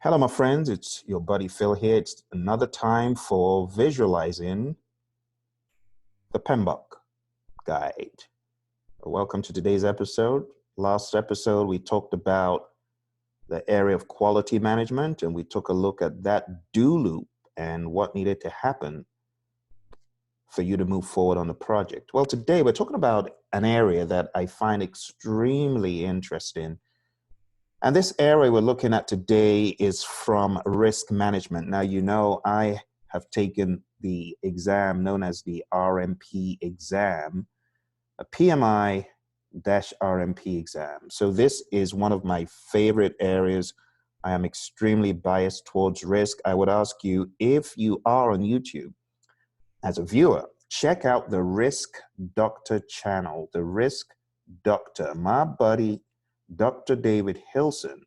Hello, my friends. It's your buddy Phil here. It's another time for visualizing the PMBOK guide. Welcome to today's episode. Last episode, we talked about the area of quality management, and we took a look at that do loop and what needed to happen for you to move forward on the project. Well, today we're talking about an area that I find extremely interesting. And this area we're looking at today is from risk management. Now, you know, I have taken the exam known as the RMP exam, a PMI-RMP exam. So this is one of my favorite areas. I am extremely biased towards risk. I would ask you, if you are on YouTube as a viewer, check out the Risk Doctor channel, the Risk Doctor. My buddy, Dr. David Hilson,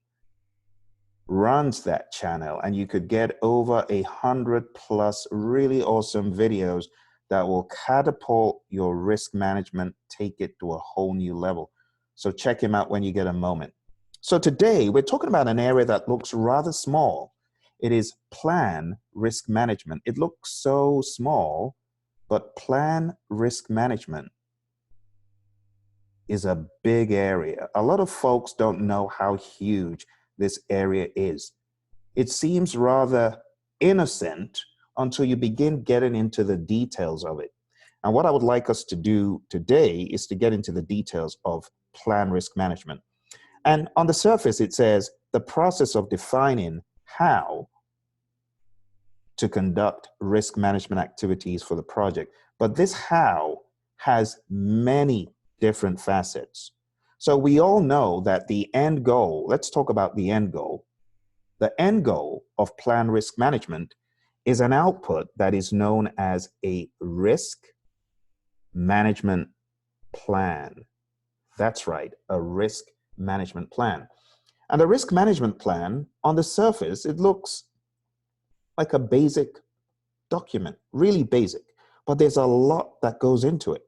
runs that channel, and you could get over 100+ really awesome videos that will catapult your risk management, take it to a whole new level. So check him out when you get a moment. So today we're talking about an area that looks rather small. It is plan risk management. It looks so small, but plan risk management is a big area. A lot of folks don't know how huge this area is. It seems rather innocent until you begin getting into the details of it. And what I would like us to do today is to get into the details of plan risk management. And on the surface, it says the process of defining how to conduct risk management activities for the project. But this how has many different facets. So we all know that the end goal, let's talk about the end goal. The end goal of plan risk management is an output that is known as a risk management plan. That's right, a risk management plan. And a risk management plan, on the surface, it looks like a basic document, really basic, but there's a lot that goes into it.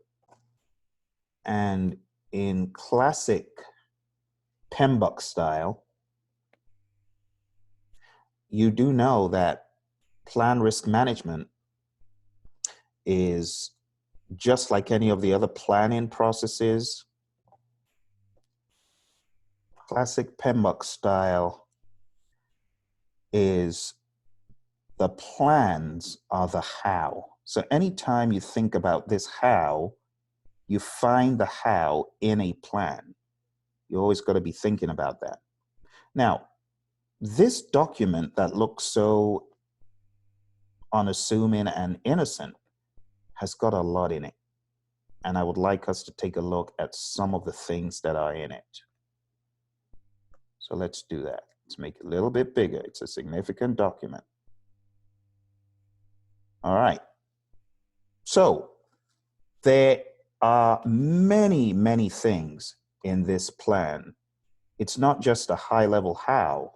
And in classic PMBOK style, you do know that plan risk management is just like any of the other planning processes. Classic PMBOK style is the plans are the how. So anytime you think about this how, you find the how in a plan. You always got to be thinking about that. Now, this document that looks so unassuming and innocent has got a lot in it. And I would like us to take a look at some of the things that are in it. So let's do that. Let's make it a little bit bigger. It's a significant document. All right. So there are many, many things in this plan. It's not just a high-level how.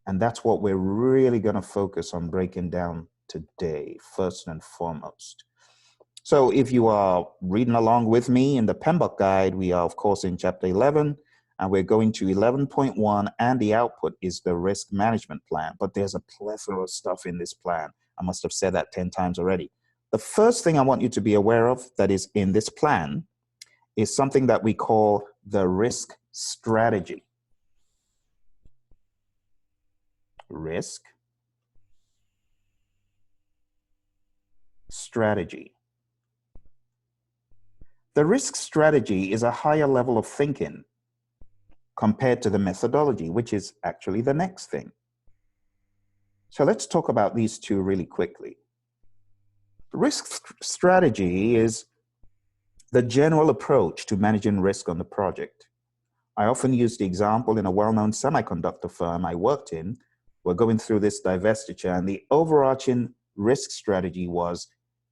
And that's what we're really going to focus on breaking down today, first and foremost. So if you are reading along with me in the PMBOK guide, we are, of course, in chapter 11, and we're going to 11.1, and the output is the risk management plan. But there's a plethora of stuff in this plan. I must have said that 10 times already. The first thing I want you to be aware of that is in this plan is something that we call the risk strategy. Risk strategy. The risk strategy is a higher level of thinking compared to the methodology, which is actually the next thing. So let's talk about these two really quickly. Risk strategy is the general approach to managing risk on the project. I often use the example in a well-known semiconductor firm I worked in. We're going through this divestiture, and the overarching risk strategy was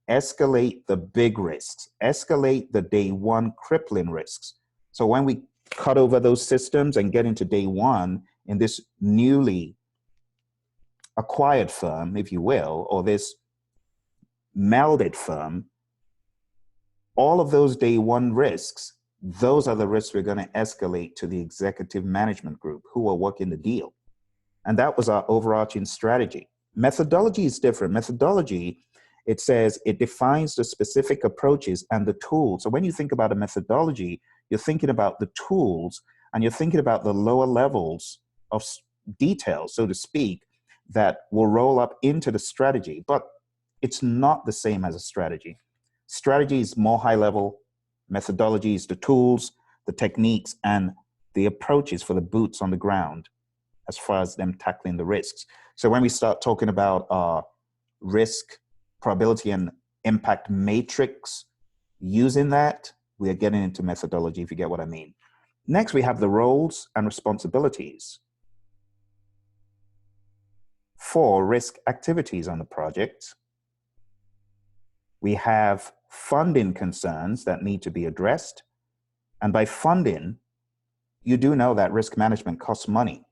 escalate the big risks, escalate the day one crippling risks. So when we cut over those systems and get into day one in this newly acquired firm, if you will, or this melded firm, all of those day one risks, those are the risks we're going to escalate to the executive management group who are working the deal. And that was our overarching strategy. Methodology is different. Methodology, it says it defines the specific approaches and the tools. So when you think about a methodology, you're thinking about the tools and you're thinking about the lower levels of detail, so to speak, that will roll up into the strategy. But it's not the same as a strategy. Strategy is more high level. Methodology is the tools, the techniques, and the approaches for the boots on the ground as far as them tackling the risks. So when we start talking about our risk, probability, and impact matrix, using that, we are getting into methodology, if you get what I mean. Next, we have the roles and responsibilities for risk activities on the project. We have funding concerns that need to be addressed. And by funding, you do know that risk management costs money.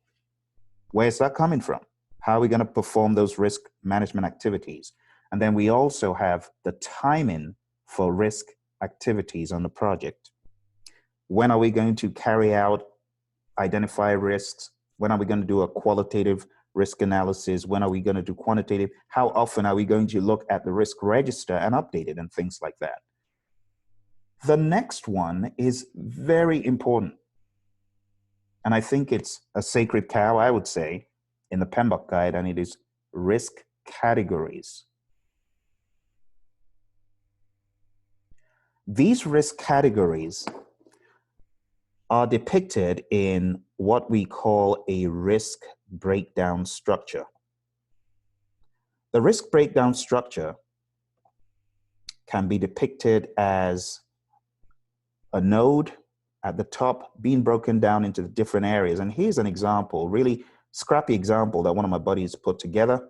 Where's that coming from? How are we going to perform those risk management activities? And then we also have the timing for risk activities on the project. When are we going to carry out, identify risks? When are we going to do a qualitative risk analysis? When are we going to do quantitative? How often are we going to look at the risk register and update it and things like that? The next one is very important. And I think it's a sacred cow, I would say, in the PMBOK guide, and it is risk categories. These risk categories are depicted in what we call a risk breakdown structure. The risk breakdown structure can be depicted as a node at the top being broken down into the different areas. And here's an example, really scrappy example that one of my buddies put together.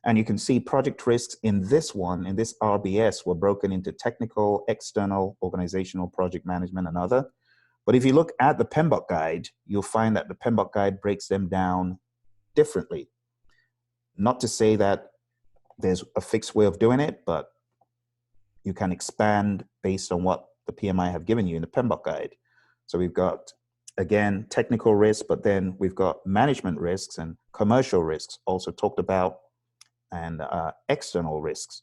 And you can see project risks in this one, in this RBS, were broken into technical, external, organizational, project management, and other. But if you look at the PMBOK guide, you'll find that the PMBOK guide breaks them down differently. Not to say that there's a fixed way of doing it, but you can expand based on what the PMI have given you in the PMBOK guide. So we've got, again, technical risks, but then we've got management risks and commercial risks also talked about, and external risks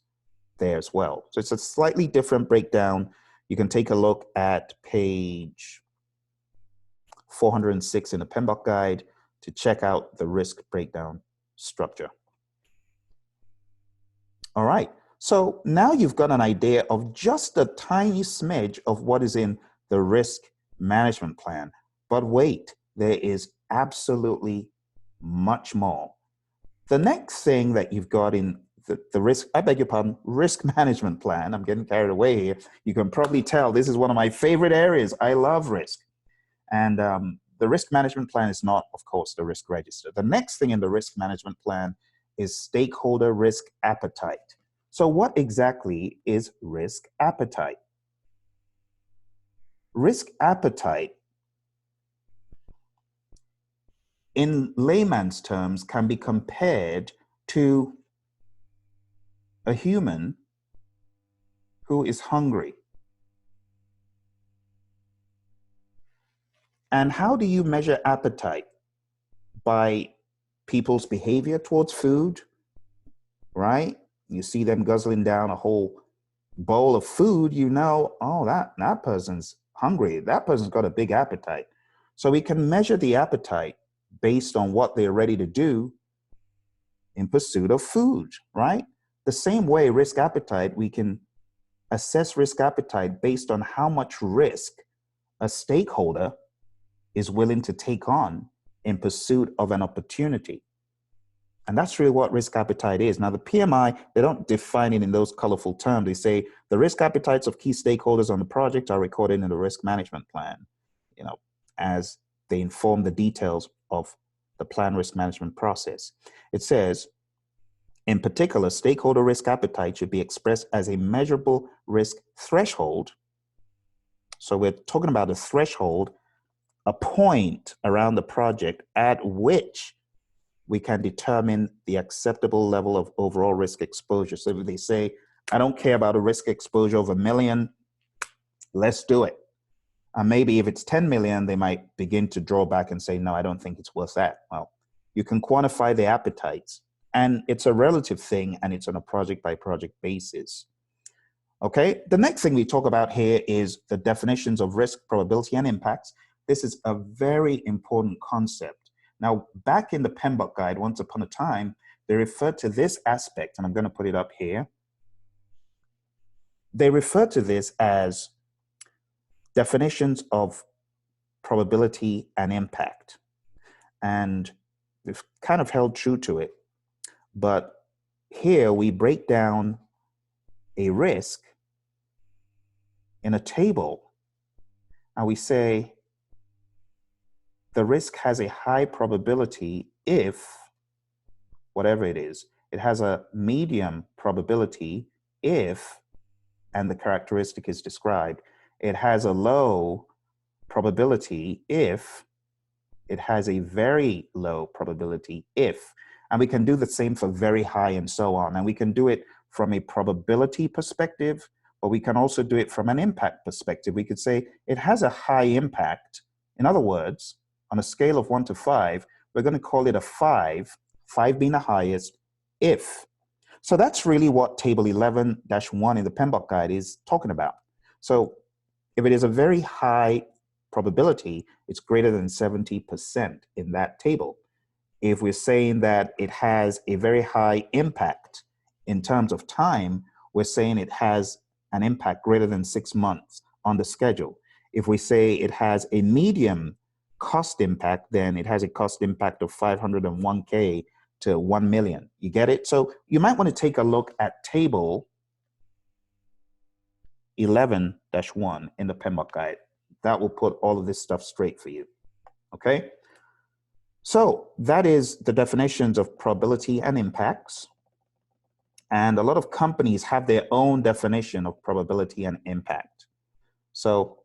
there as well. So it's a slightly different breakdown. You can take a look at page 406 in the PMBOK guide to check out the risk breakdown structure. All right, so now you've got an idea of just a tiny smidge of what is in the risk management plan. But wait, there is absolutely much more. The next thing that you've got in the risk, I beg your pardon, risk management plan, I'm getting carried away here. You can probably tell this is one of my favorite areas. I love risk. And the risk management plan is not, of course, the risk register. The next thing in the risk management plan is stakeholder risk appetite. So what exactly is risk appetite? Risk appetite, in layman's terms, can be compared to a human who is hungry. And how do you measure appetite? By people's behavior towards food, right? You see them guzzling down a whole bowl of food, you know, oh, that person's hungry. That person's got a big appetite. So we can measure the appetite based on what they're ready to do in pursuit of food, right? The same way risk appetite, we can assess risk appetite based on how much risk a stakeholder is willing to take on in pursuit of an opportunity. And that's really what risk appetite is. Now, the PMI, they don't define it in those colorful terms. They say the risk appetites of key stakeholders on the project are recorded in the risk management plan, you know, as they inform the details of the plan risk management process. It says, in particular, stakeholder risk appetite should be expressed as a measurable risk threshold. So we're talking about a threshold, a point around the project at which we can determine the acceptable level of overall risk exposure. So if they say, I don't care about a risk exposure of $1 million, let's do it. And maybe if it's 10 million, they might begin to draw back and say, no, I don't think it's worth that. Well, You can quantify the appetites. And it's a relative thing, and it's on a project-by-project basis. Okay, the next thing we talk about here is the definitions of risk, probability, and impacts. This is a very important concept. Now, back in the PMBOK guide, once upon a time, they referred to this aspect, and I'm going to put it up here. They refer to this as definitions of probability and impact. And we've kind of held true to it. But here we break down a risk in a table, and we say the risk has a high probability if, whatever it is, it has a medium probability if, and the characteristic is described, it has a low probability if, it has a very low probability if, and we can do the same for very high and so on. And we can do it from a probability perspective, but we can also do it from an impact perspective. We could say it has a high impact. In other words, on a scale of 1 to 5, we're going to call it a 5, 5 being the highest, if. So that's really what table 11-1 in the PMBOK guide is talking about. So if it is a very high probability, it's greater than 70% in that table. If we're saying that it has a very high impact in terms of time, we're saying it has an impact greater than 6 months on the schedule. If we say it has a medium cost impact, then it has a cost impact of 501K to 1 million. You get it? So you might want to take a look at table 11-1 in the PMBOK guide. That will put all of this stuff straight for you. Okay? So that is the definitions of probability and impacts. And a lot of companies have their own definition of probability and impact. So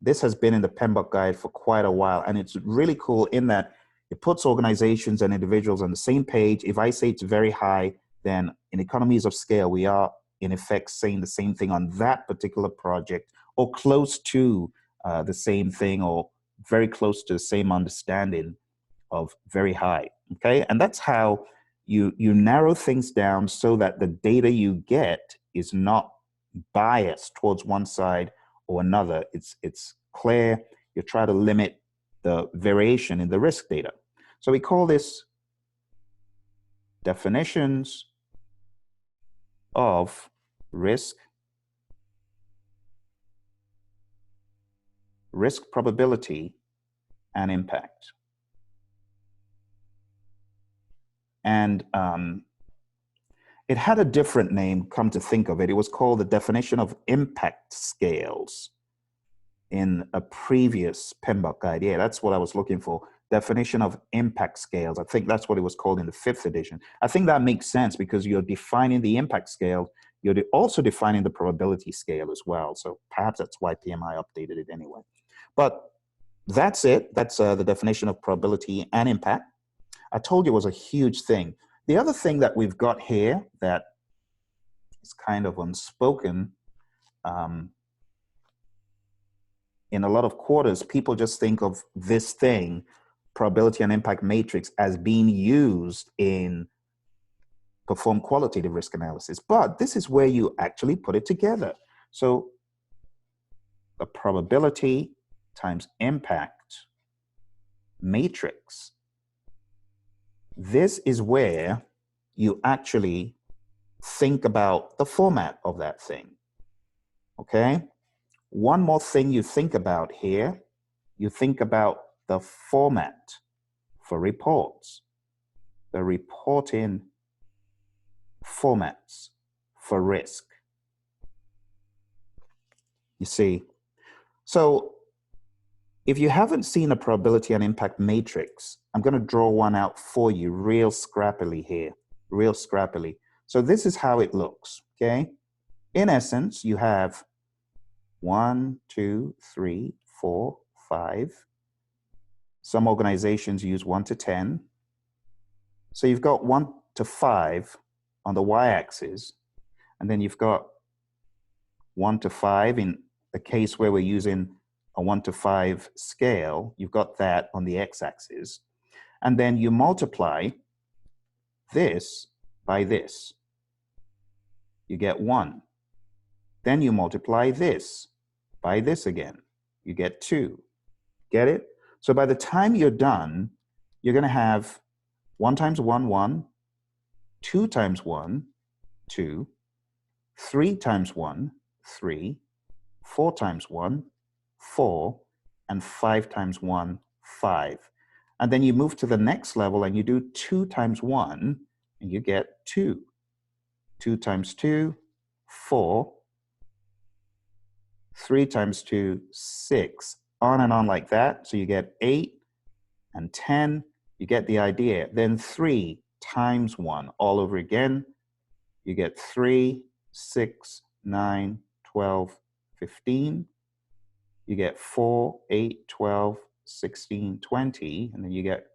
this has been in the PMBOK guide for quite a while, and it's really cool in that it puts organizations and individuals on the same page. If I say it's very high, then in economies of scale, we are in effect saying the same thing on that particular project, or close to the same thing, or very close to the same understanding of very high. Okay, and that's how you narrow things down so that the data you get is not biased towards one side or another. It's clear. You try to limit the variation in the risk data. So we call this definitions of risk, probability, and impact. And it had a different name, come to think of it. It was called the definition of impact scales in a previous PMBOK guide. Yeah, that's what I was looking for. Definition of impact scales. I think that's what it was called in the 5th edition. I think that makes sense because you're defining the impact scale. You're also defining the probability scale as well. So perhaps that's why PMI updated it anyway. But that's it. That's the definition of probability and impact. I told you it was a huge thing. The other thing that we've got here that is kind of unspoken, in a lot of quarters, people just think of this thing, probability and impact matrix, as being used in perform qualitative risk analysis. But this is where you actually put it together. So the probability times impact matrix. This is where you actually think about the format of that thing. Okay? One more thing you think about here, you think about the format for reports, the reporting formats for risk. You see, so if you haven't seen a probability and impact matrix, I'm going to draw one out for you real scrappily here, real scrappily. So this is how it looks, okay? In essence, you have 1, 2, 3, 4, 5. Some organizations use 1 to 10. So you've got 1 to 5 on the y-axis, and then you've got 1 to 5 in the case where we're using a 1 to 5 scale. You've got that on the x-axis. And then you multiply this by this. You get 1. Then you multiply this by this again. You get 2. Get it? So by the time you're done, you're going to have 1 times 1, 1, 2 times 1, 2, 3 times 1, 3, 4 times 1, 4, and 5 times 1, 5. And then you move to the next level and you do 2 times 1, and you get 2. 2 times 2, 4. 3 times 2, 6. On and on like that. So you get 8 and 10. You get the idea. Then 3 times 1 all over again. You get 3, 6, 9, 12, 15. You get 4, 8, 12, 16, 20. And then you get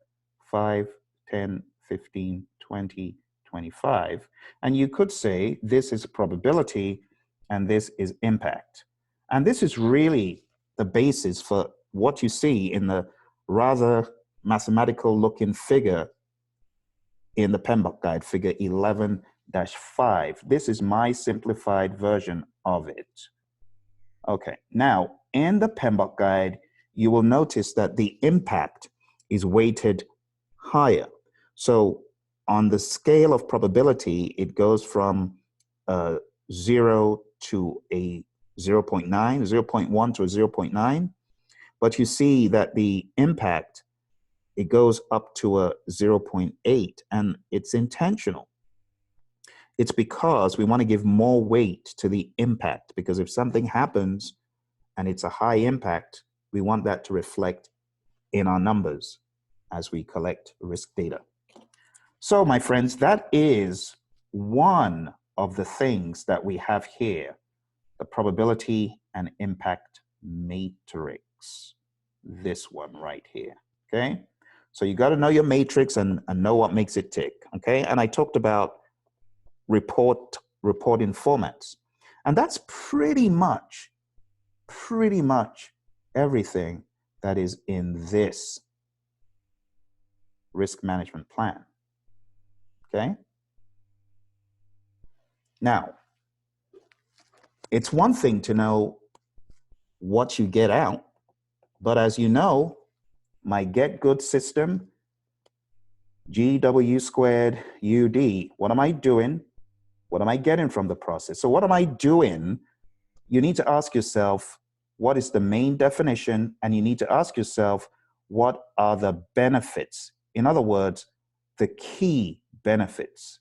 5, 10, 15, 20, 25. And you could say this is probability and this is impact. And this is really the basis for what you see in the rather mathematical looking figure in the PMBOK guide, figure 11-5. This is my simplified version of it. Okay, now in the PMBOK guide, you will notice that the impact is weighted higher. So on the scale of probability, it goes from 0 to a 0.9, 0.1 to a 0.9. But you see that the impact, it goes up to a 0.8, and it's intentional. It's because we want to give more weight to the impact, because if something happens and it's a high impact, we want that to reflect in our numbers as we collect risk data. So my friends, that is one of the things that we have here, the probability and impact matrix, this one right here, okay? So you got to know your matrix and know what makes it tick, okay? And I talked about reporting formats. And that's pretty much everything that is in this risk management plan, okay? Now, it's one thing to know what you get out, but as you know, my get good system, GW squared UD, what am I doing? What am I getting from the process? So what am I doing? You need to ask yourself, what is the main definition? And you need to ask yourself, what are the benefits? In other words, the key benefits,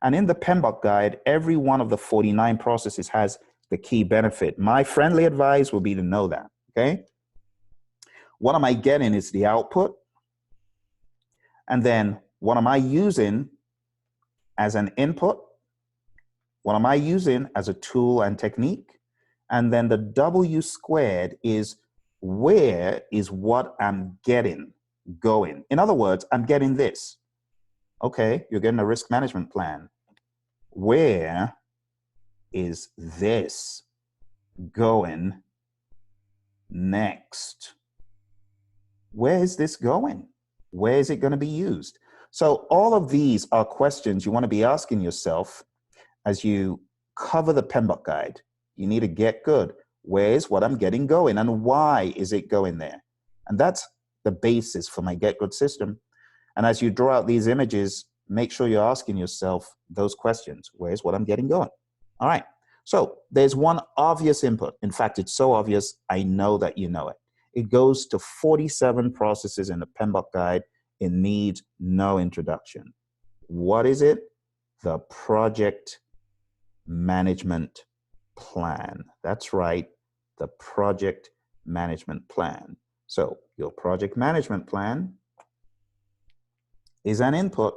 And in the PMBOK guide, every one of the 49 processes has the key benefit. My friendly advice will be to know that, okay? What am I getting is the output. And then what am I using as an input? What am I using as a tool and technique? And then the W squared is where is what I'm getting going. In other words, I'm getting this. Okay, you're getting a risk management plan. Where is this going next? Where is this going? Where is it going to be used? So all of these are questions you want to be asking yourself as you cover the PMBOK guide. You need to get good. Where's what I'm getting going and why is it going there? And that's the basis for my get good system. And as you draw out these images, make sure you're asking yourself those questions. Where's what I'm getting going? All right. So there's one obvious input. In fact, it's so obvious, I know that you know it. It goes to 47 processes in the PMBOK guide. It needs no introduction. What is it? The project management plan. That's right, the project management plan. So your project management plan is an input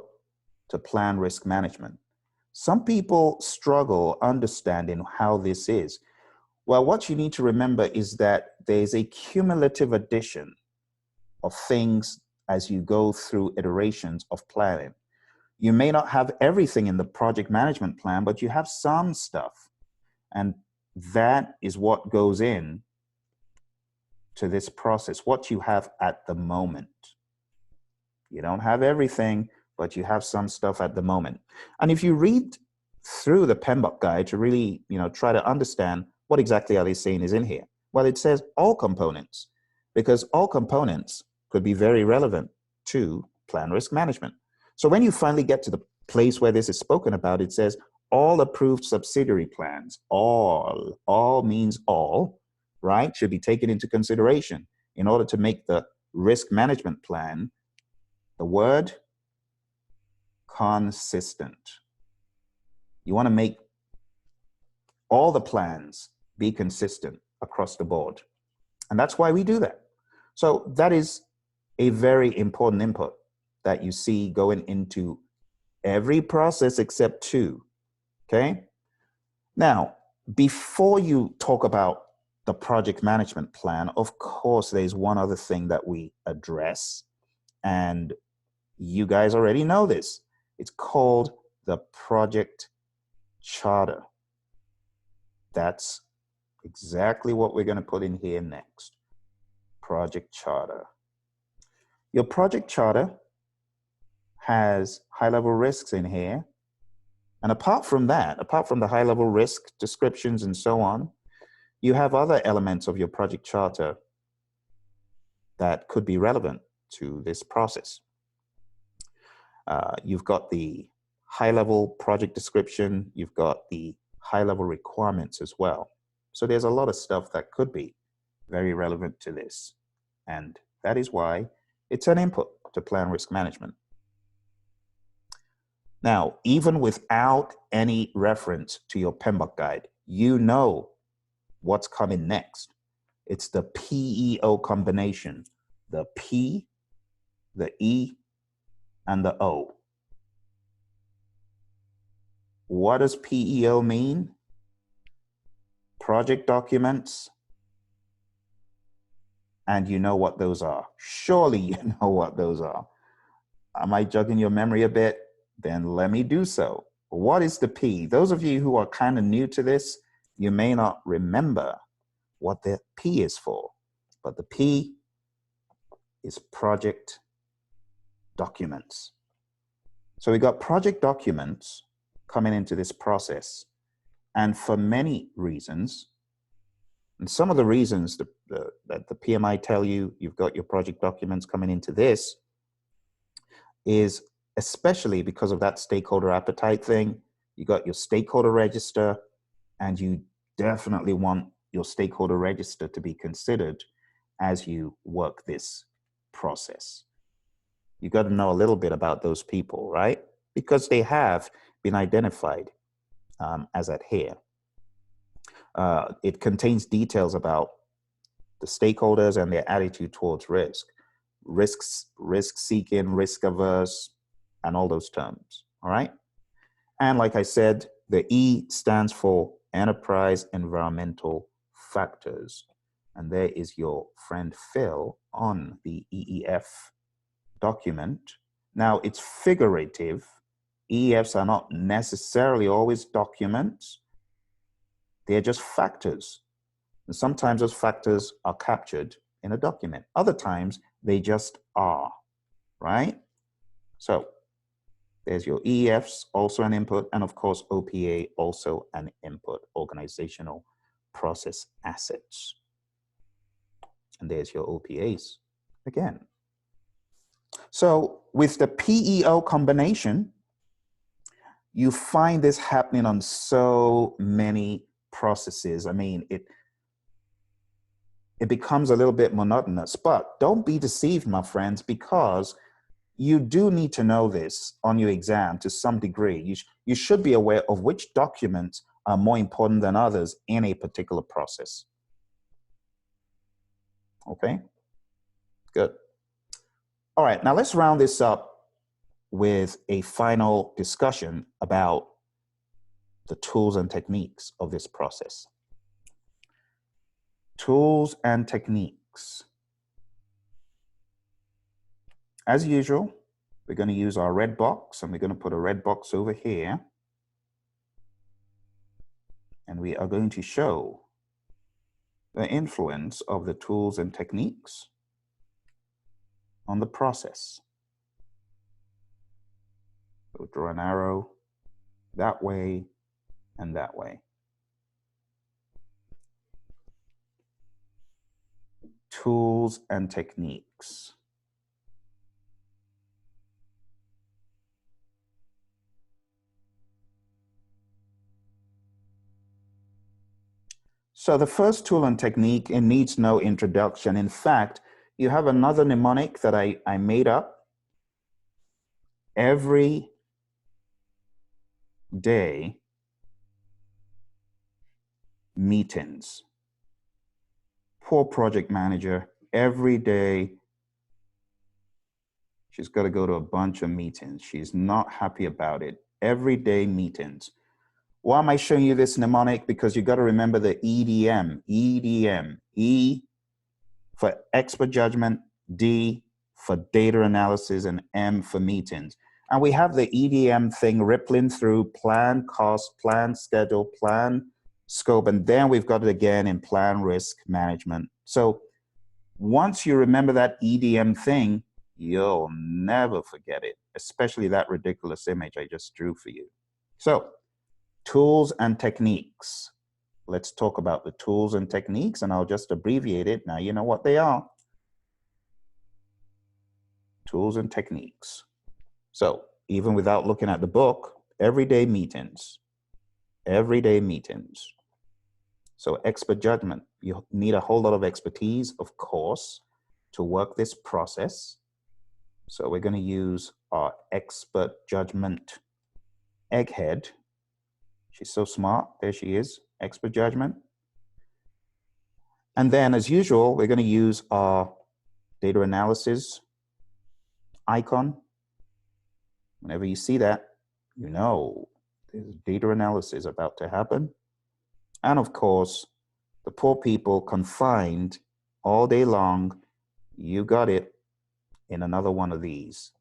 to plan risk management. Some people struggle understanding how this is. Well, what you need to remember is that there's a cumulative addition of things as you go through iterations of planning. You may not have everything in the project management plan, but you have some stuff. And that is what goes in to this process, what you have at the moment. You don't have everything, but you have some stuff at the moment. And if you read through the PMBOK guide to really, try to understand what exactly are they saying is in here. Well, it says all components, because all components could be very relevant to plan risk management. So when you finally get to the place where this is spoken about, it says all approved subsidiary plans, all means all, right, should be taken into consideration in order to make the risk management plan, the word, consistent. You want to make all the plans be consistent across the board. And that's why we do that. So that is a very important input that you see going into every process except two, okay? Now, before you talk about the project management plan, of course, there's one other thing that we address, and you guys already know this. It's called the project charter. That's exactly what we're going to put in here next. Project charter. Your project charter has high-level risks in here. And apart from that, apart from the high-level risk descriptions and so on, you have other elements of your project charter that could be relevant to this process. You've got the high-level project description, you've got the high-level requirements as well. So there's a lot of stuff that could be very relevant to this. And that is why it's an input to plan risk management. Now, even without any reference to your PMBOK guide, you know what's coming next. It's the PEO combination, the P, the E, and the O. What does PEO mean? Project documents. And you know what those are. Surely you know what those are. Am I jogging your memory a bit? Then let me do so. What is the P? Those of you who are kind of new to this, you may not remember what the P is for, but the P is project documents. So we got project documents coming into this process, and for many reasons, and some of the reasons that the PMI tell you you've got your project documents coming into this is especially because of that stakeholder appetite thing. You got your stakeholder register, and you definitely want your stakeholder register to be considered as you work this process. You got to know a little bit about those people, right? Because they have been identified as at here. It contains details about the stakeholders and their attitude towards risk seeking, risk averse, and all those terms, all right? And like I said, the E stands for enterprise environmental factors. And there is your friend Phil on the EEF document. Now it's figurative. EEFs are not necessarily always documents. They're just factors. And sometimes those factors are captured in a document. Other times they just are, right? So there's your EFs, also an input, and of course, OPA, also an input, organizational process assets. And there's your OPAs again. So with the PEO combination, you find this happening on so many processes. I mean, it becomes a little bit monotonous, but don't be deceived, my friends, because you do need to know this on your exam to some degree. You should be aware of which documents are more important than others in a particular process. Okay, good. All right, now let's round this up with a final discussion about the tools and techniques of this process. Tools and techniques. As usual, we're going to use our red box, and we're going to put a red box over here. And we are going to show the influence of the tools and techniques on the process. So draw an arrow that way and that way. Tools and techniques. So the first tool and technique, it needs no introduction. In fact, you have another mnemonic that I made up. Every day meetings. Poor project manager, every day she's got to go to a bunch of meetings. She's not happy about it. Everyday meetings. Why am I showing you this mnemonic? Because you got to remember the EDM. EDM. E for expert judgment, D for data analysis, and M for meetings. And we have the EDM thing rippling through plan, cost, plan, schedule, plan, scope, and then we've got it again in plan, risk management. So once you remember that EDM thing, you'll never forget it, especially that ridiculous image I just drew for you. So tools and techniques. Let's talk about the tools and techniques, and I'll just abbreviate it. Now you know what they are. Tools and techniques. So even without looking at the book, everyday meetings. Everyday meetings. So expert judgment. You need a whole lot of expertise, of course, to work this process. So we're going to use our expert judgment egghead. She's so smart. There she is, expert judgment. And then, as usual, we're going to use our data analysis icon. Whenever you see that, you know there's data analysis about to happen. And of course, the poor people confined all day long, you got it, in another one of these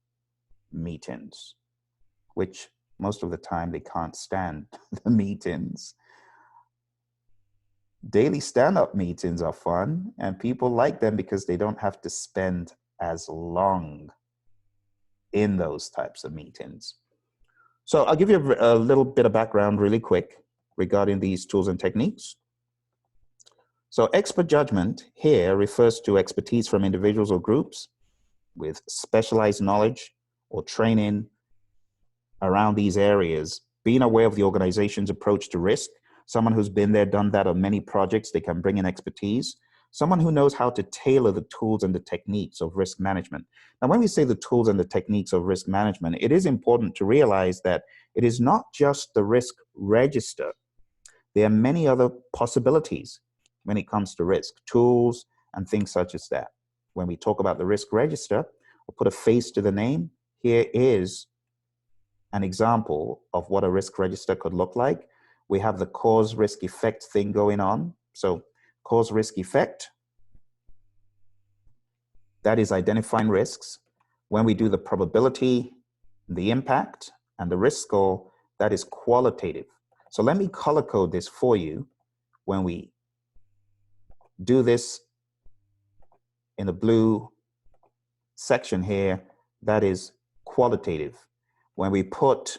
meetings, which most of the time they can't stand the meetings. Daily stand-up meetings are fun, and people like them because they don't have to spend as long in those types of meetings. So I'll give you a little bit of background really quick regarding these tools and techniques. So expert judgment here refers to expertise from individuals or groups with specialized knowledge or training around these areas, being aware of the organization's approach to risk, someone who's been there, done that on many projects, they can bring in expertise, someone who knows how to tailor the tools and the techniques of risk management. Now, when we say the tools and the techniques of risk management, it is important to realize that it is not just the risk register. There are many other possibilities when it comes to risk, tools and things such as that. When we talk about the risk register, we'll put a face to the name. Here is an example of what a risk register could look like. We have the cause risk effect thing going on. So cause risk effect, that is identifying risks. When we do the probability, the impact, and the risk score, that is qualitative. So let me color code this for you. When we do this in the blue section here, that is qualitative. When we put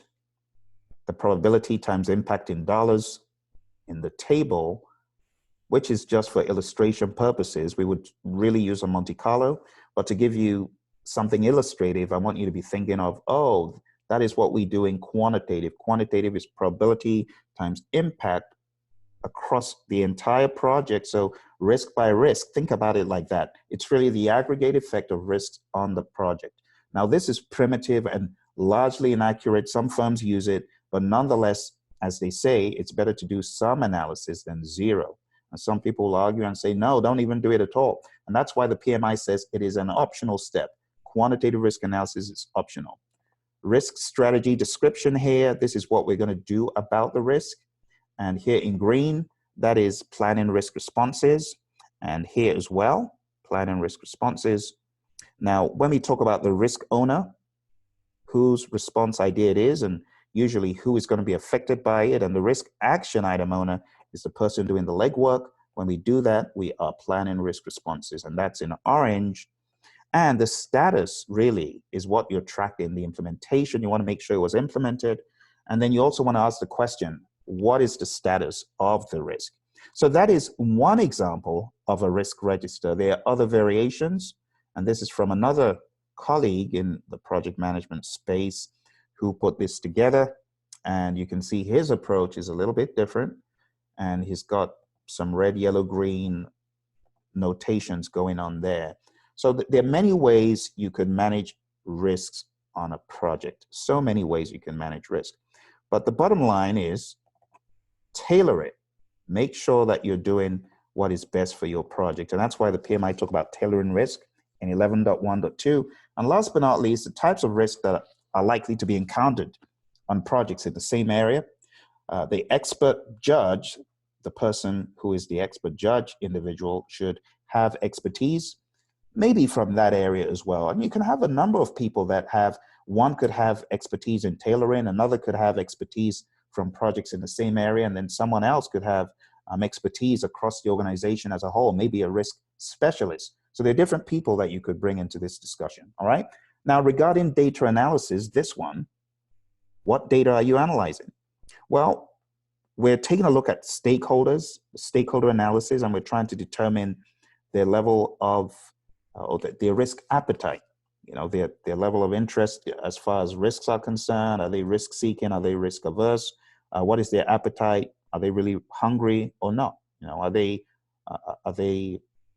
the probability times impact in dollars in the table, which is just for illustration purposes, we would really use a Monte Carlo, but to give you something illustrative, I want you to be thinking of, oh, that is what we do in quantitative. Quantitative is probability times impact across the entire project. So risk by risk, think about it like that. It's really the aggregate effect of risks on the project. Now, this is primitive and largely inaccurate. Some firms use it, but nonetheless, as they say, it's better to do some analysis than zero. And some people will argue and say, no, don't even do it at all. And that's why the PMI says it is an optional step. Quantitative risk analysis is optional. Risk strategy description here, this is what we're going to do about the risk. And here in green, that is planning risk responses. And here as well, planning risk responses. Now, when we talk about the risk owner, whose response idea it is, and usually who is going to be affected by it, and the risk action item owner is the person doing the legwork, When we do that, we are planning risk responses, and that's in orange. And the status really is what you're tracking, the implementation. You want to make sure it was implemented. And then you also want to ask the question, what is the status of the risk? So that is one example of a risk register. There are other variations, and this is from another colleague in the project management space who put this together. And you can see his approach is a little bit different, and he's got some red, yellow, green notations going on there. So there are many ways you could manage risks on a project. So many ways you can manage risk. But the bottom line is tailor it. Make sure that you're doing what is best for your project. And that's why the PMI talk about tailoring risk in 11.1.2. And last but not least, the types of risks that are likely to be encountered on projects in the same area. The expert judge, the person who is the expert judge individual, should have expertise, maybe from that area as well. And you can have a number of people that have, one could have expertise in tailoring, another could have expertise from projects in the same area, and then someone else could have expertise across the organization as a whole, maybe a risk specialist. So there are different people that you could bring into this discussion, all right? Now, regarding data analysis, this one, what data are you analyzing? Well, we're taking a look at stakeholders, stakeholder analysis, and we're trying to determine their level of, or their risk appetite, you know, their level of interest as far as risks are concerned. Are they risk seeking? Are they risk averse? What is their appetite? Are they really hungry or not? You know, are they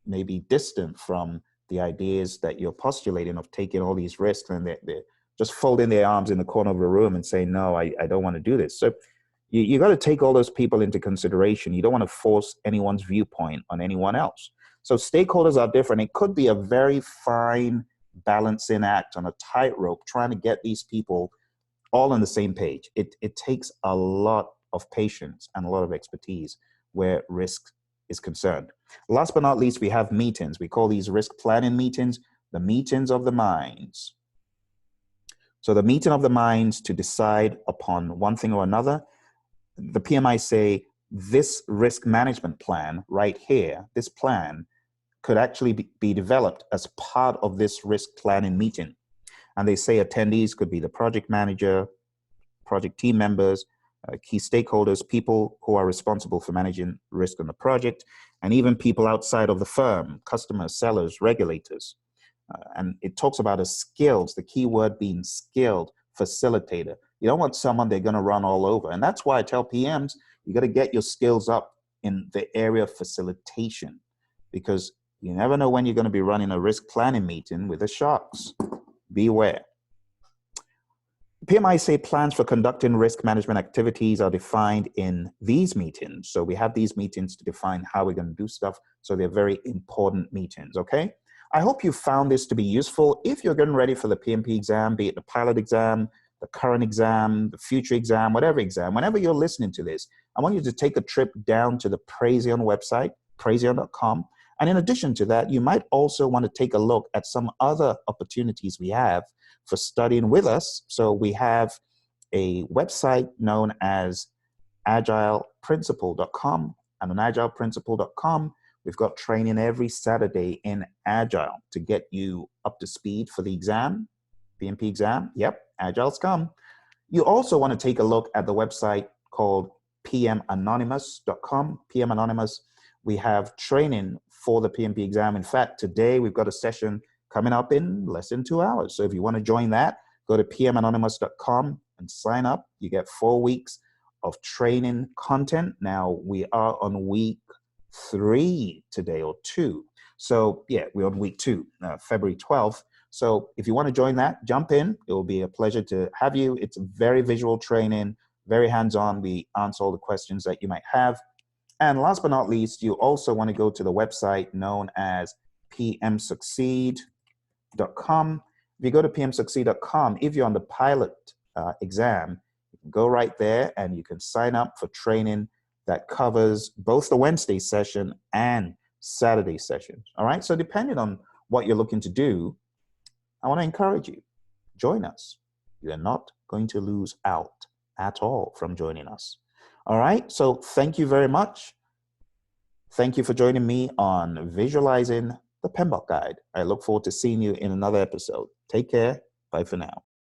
maybe distant from the ideas that you're postulating of taking all these risks, and they're just folding their arms in the corner of the room and saying, no, I don't want to do this. So you got to take all those people into consideration. You don't want to force anyone's viewpoint on anyone else. So stakeholders are different. It could be a very fine balancing act on a tightrope, trying to get these people all on the same page. It takes a lot of patience and a lot of expertise where risk is concerned. Last but not least, we have meetings. We call these risk planning meetings the meetings of the minds. So the meeting of the minds to decide upon one thing or another. The PMI say this risk management plan right here, this plan could actually be developed as part of this risk planning meeting. And they say attendees could be the project manager, project team members, key stakeholders, people who are responsible for managing risk on the project, and even people outside of the firm, customers, sellers, regulators. And it talks about a skilled, the key word being skilled facilitator. You don't want someone they're going to run all over. And that's why I tell PMs, you got to get your skills up in the area of facilitation, because you never know when you're going to be running a risk planning meeting with the sharks. Beware. PMI say plans for conducting risk management activities are defined in these meetings. So we have these meetings to define how we're going to do stuff. So they're very important meetings, okay? I hope you found this to be useful. If you're getting ready for the PMP exam, be it the pilot exam, the current exam, the future exam, whatever exam, whenever you're listening to this, I want you to take a trip down to the Praizion website, praizion.com. And in addition to that, you might also want to take a look at some other opportunities we have for studying with us. So we have a website known as agileprinciple.com. And on agileprinciple.com, we've got training every Saturday in Agile to get you up to speed for the exam, PMP exam. Yep, Agile's come. You also want to take a look at the website called pmanonymous.com. PM Anonymous. We have training for the PMP exam. In fact, today we've got a session coming up in less than 2 hours. So if you want to join that, go to pmanonymous.com and sign up. You get 4 weeks of training content. Now we are on week 3 today, or 2. So yeah, we're on week 2, February 12th. So if you want to join that, jump in. It will be a pleasure to have you. It's a very visual training, very hands-on. We answer all the questions that you might have. And last but not least, you also want to go to the website known as pmsucceed.com. If you go to pmsucceed.com, if you're on the pilot exam, you can go right there and you can sign up for training that covers both the Wednesday session and Saturday session. All right, so depending on what you're looking to do, I want to encourage you, join us. You're not going to lose out at all from joining us. All right, so thank you very much. Thank you for joining me on Visualizing the PMBOK Guide. I look forward to seeing you in another episode. Take care. Bye for now.